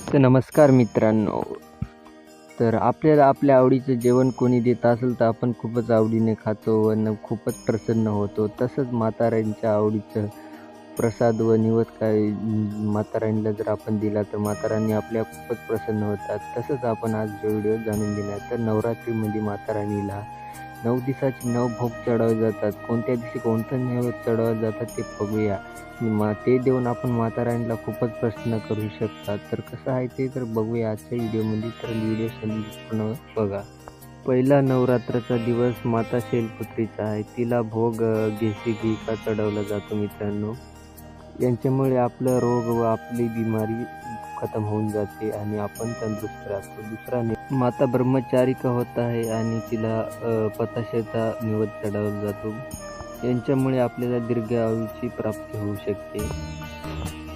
तर नमस्कार मित्रांनो. तर आपल्याला आपल्या आवडीचं जेवण कोणी देत असेल तर आपण खूपच आवडीने खातो व खूपच प्रसन्न होतो. तसंच म्हाताऱ्यांच्या आवडीचं प्रसाद व निवद काही म्हाताऱ्यांना जर आपण दिला तर म्हाताऱ्यांनी आपल्या खूपच प्रसन्न होतात. तसंच आपण आज जो व्हिडिओ जाणून घेणार तर नवरात्रीमध्ये माताराणीला 9 दिवसाचे 9 भोग चढवले जातात. कोणत्या दिवशी कोणतं नैवेद्य चढवले जातात ते बघूया. ते देऊन आपण माताराणीला खूपच प्रसन्न करू शकतात. तर कसं आहे ते तर बघूया आजच्या व्हिडिओमध्ये. तर व्हिडिओ संपूर्ण बघा. पहिला नवरात्राचा दिवस माता शैलपुत्रीचा आहे. तिला भोग घेसी घी का चढवला जातो मित्रांनो. यांच्यामुळे आपला रोग व आपली बिमारी खतम होऊन जाते आणि आपण तंदुरुस्त राहतो. दुसरा माता ब्रह्मचारिका होत आहे आणि तिला पताशाचा निवेद चढवला जातो. यांच्यामुळे आपल्याला दीर्घ आयुची प्राप्ती होऊ शकते.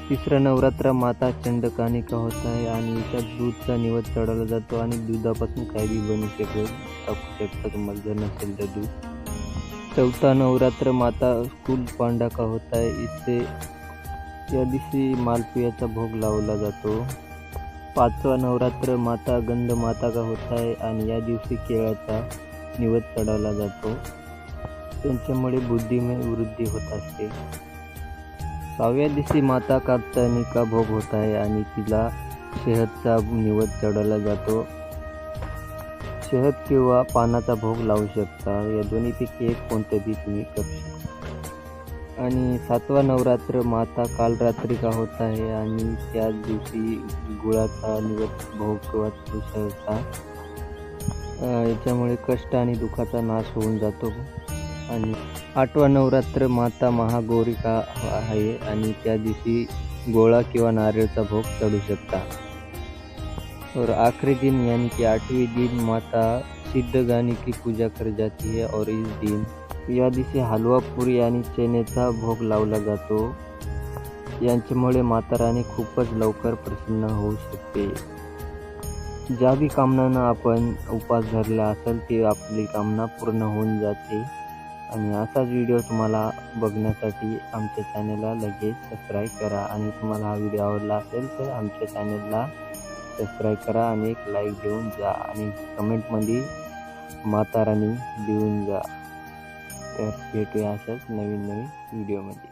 तिसरा नवरात्र माता चंडकानिका होत आहे आणि हिच्या दूधचा निवेद चढवला जातो आणि दुधापासून काही बी बनू टाकू शकता तुम्हाला जर नसेल तर दूध. चौथा नवरात्र माता कुलपांडका होत आहे. इथे या दिवशी मालपुयाचा भोग लावला जातो. पाचवा नवरात्र माता गंधमाता होत आहे आणि या दिवशी केळाचा निवेद चढवला जातो. त्यांच्यामुळे बुद्धीमय वृद्धी होत असते. 6व्या दिवशी माता कात्यायनिका भोग होत आहे आणि तिला शहदचा निवेद चढवला जातो. शहद किंवा पानाचा भोग लावू शकता. या दोन्हीपैकी एक कोणतंही तुम्ही करू शकता. आणि 7वा नवरात्र माता कालरात्रिका होत आहे आणि त्याच दिवशी गुळाचा निवेद भोग किंवा शहदचा याच्यामुळे कष्ट आणि दुःखाचा नाश होऊन जातो. आणि 8वा नवरात्र माता महागौरिका आहे आणि त्या दिवशी गोळा किंवा नारळचा भोग चढू शकता. और आखिरी दिन यानी कि 8वें दिन माता सिद्धगानी की पूजा करी जाती है और इस दिन या दिवशी हलवा पुरी आणि चण्याचा भोग लावला जातो. यांच्यामुळे माताराणी खूपच लवकर प्रसन्न होऊ शकते. ज्या बी कामनांना आपण उपवास धरला असेल ते आपली कामना पूर्ण होऊन जाते. आणि असाच व्हिडिओ तुम्हाला बघण्यासाठी आमच्या चॅनलला लगेच सबस्क्राईब करा आणि तुम्हाला हा व्हिडिओ आवडला असेल तर आमच्या चॅनलला सबस्क्राईब करा आणि एक लाईक देऊन जा आणि कमेंटमध्ये माताराणी देऊन जा. तर भेटूया अशाच नवीन व्हिडिओमध्ये.